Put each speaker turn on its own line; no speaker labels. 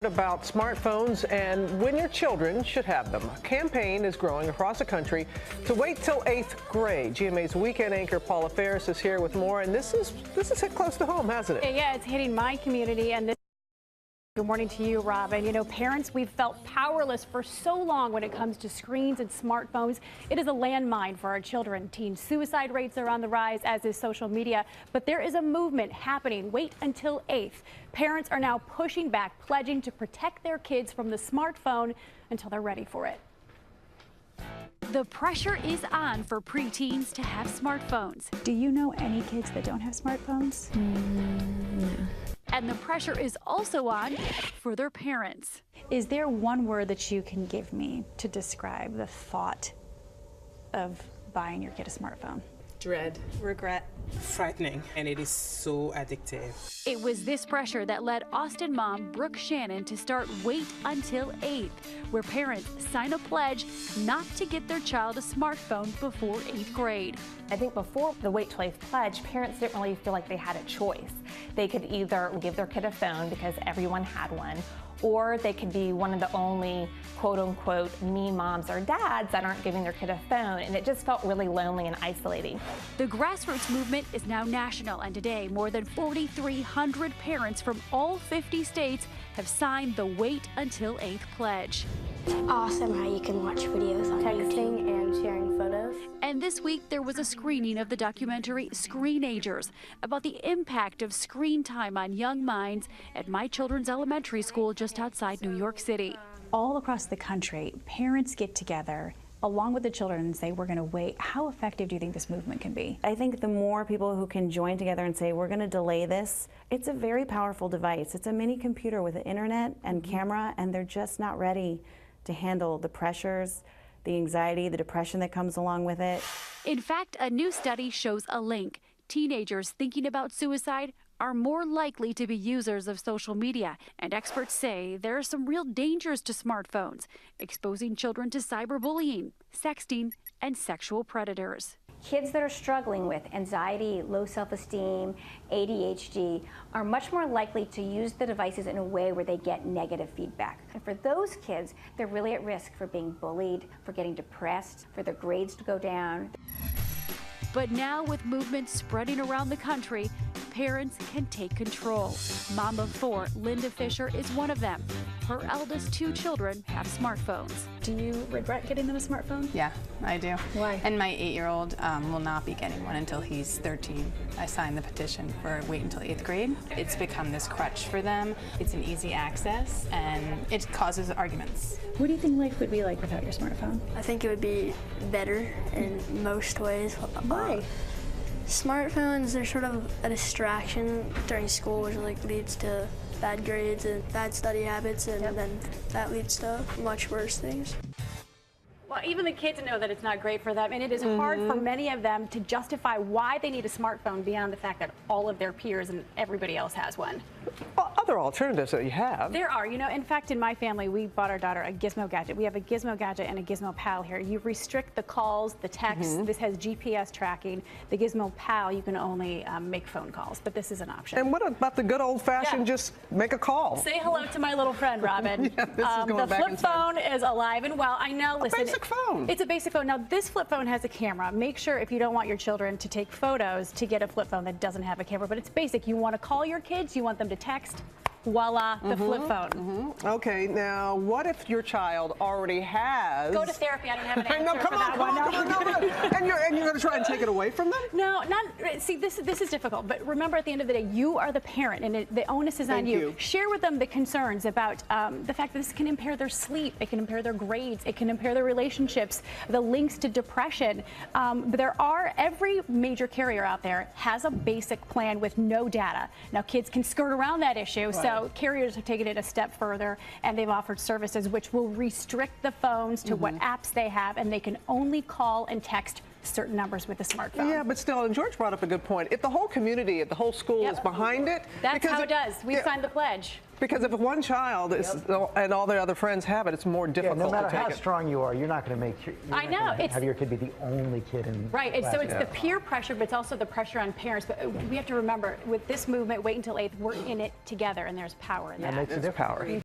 About smartphones and when your children should have them. A campaign is growing across the country to wait till 8th grade. GMA's weekend anchor Paula Ferris is here with more, and this has hit close to home, hasn't it?
Yeah, it's hitting my community, and this. Good morning to you, Robin. You know, parents, we've felt powerless for so long when it comes to screens and smartphones. It is a landmine for our children. Teen suicide rates are on the rise, as is social media. But there is a movement happening. Wait until 8th. Parents are now pushing back, pledging to protect their kids from the smartphone until they're ready for it.
The pressure is on for preteens to have smartphones.
Do you know any kids that don't have smartphones?
No. And the pressure is also on for their parents.
Is there one word that you can give me to describe the thought of buying your kid a smartphone?
Dread.
Regret.
Frightening. And it is so addictive.
It was this pressure that led Austin mom Brooke Shannon to start Wait Until 8th, where parents sign a pledge not to get their child a smartphone before 8th grade.
I think before the Wait Till 8th pledge, parents didn't really feel like they had a choice. They could either give their kid a phone because everyone had one, or they could be one of the only quote-unquote mean moms or dads that aren't giving their kid a phone, and it just felt really lonely and isolating.
The grassroots movement is now national, and today more than 4,300 parents from all 50 states have signed the Wait Until 8th pledge.
It's awesome how you can watch videos on
Texting and sharing photos.
And this week there was a screening of the documentary Screenagers about the impact of screen time on young minds at My Children's Elementary School just outside New York City.
All across the country, parents get together along with the children and say, we're going to wait. How effective do you think this movement can be?
I think the more people who can join together and say, we're going to delay this, it's a very powerful device. It's a mini computer with an internet and camera, and they're just not ready to handle the pressures, the anxiety, the depression that comes along with it.
In fact, a new study shows a link. Teenagers thinking about suicide are more likely to be users of social media, and experts say there are some real dangers to smartphones, exposing children to cyberbullying, sexting, and sexual predators.
Kids that are struggling with anxiety, low self-esteem, ADHD are much more likely to use the devices in a way where they get negative feedback. And for those kids, they're really at risk for being bullied, for getting depressed, for their grades to go down.
But now, with movements spreading around the country, parents can take control. Mom of 4, Linda Fisher, is one of them. Her eldest 2 children have smartphones.
Do you regret getting them a smartphone?
Yeah, I do.
Why?
And my 8-year-old will not be getting one until he's 13. I signed the petition for Wait Until 8th grade. It's become this crutch for them. It's an easy access, and it causes arguments.
What do you think life would be like without your smartphone?
I think it would be better in most ways.
Why?
Smartphones are sort of a distraction during school, which leads to bad grades and bad study habits, and then that leads to much worse things.
Well, even the kids know that it's not great for them, and it is hard for many of them to justify why they need a smartphone beyond the fact that all of their peers and everybody else has one.
Well, other alternatives that you have.
There are, you know, in fact, in my family, we bought our daughter a Gizmo Gadget. We have a Gizmo Gadget and a Gizmo Pal here. You restrict the calls, the texts. This has GPS tracking. The Gizmo Pal, you can only make phone calls, but this is an option.
And what about the good old-fashioned just make a call?
Say hello to my little friend, Robin.
Yeah, this is going
the
back
flip
in time.
phone is alive and well. I know, listen.
A basic phone.
It's a basic phone. Now, this flip phone has a camera. Make sure if you don't want your children to take photos to get a flip phone that doesn't have a camera, but it's basic. You want to call your kids, you want them to text, voila, the flip phone.
Okay, now what if your child already has...
Go to therapy. I don't have an answer
No, come
for
on,
that one.
come on. And you're going to try and take it away from them?
No, not. See, this is difficult. But remember, at the end of the day, you are the parent, and the onus is on you. Share with them the concerns about the fact that this can impair their sleep, it can impair their grades, it can impair their relationships, the links to depression. But every major carrier out there has a basic plan with no data. Now, kids can skirt around that issue, so carriers have taken it a step further, and they've offered services which will restrict the phones to what apps they have, and they can only call and text certain numbers with a smartphone.
Yeah, but still, and George brought up a good point. If the whole community, if the whole school is behind it...
That's how it does. We signed the pledge.
Because if one child is, and all their other friends have it, it's more difficult to take it.
No matter how strong you are, you're not going to make sure.
I know.
Have your kid be the only kid in
Right. And so it's
Yeah.
the peer pressure, but it's also the pressure on parents. But we have to remember, with this movement, Wait Until 8th, we're in it together, and there's power in that.
That makes a difference.
Power.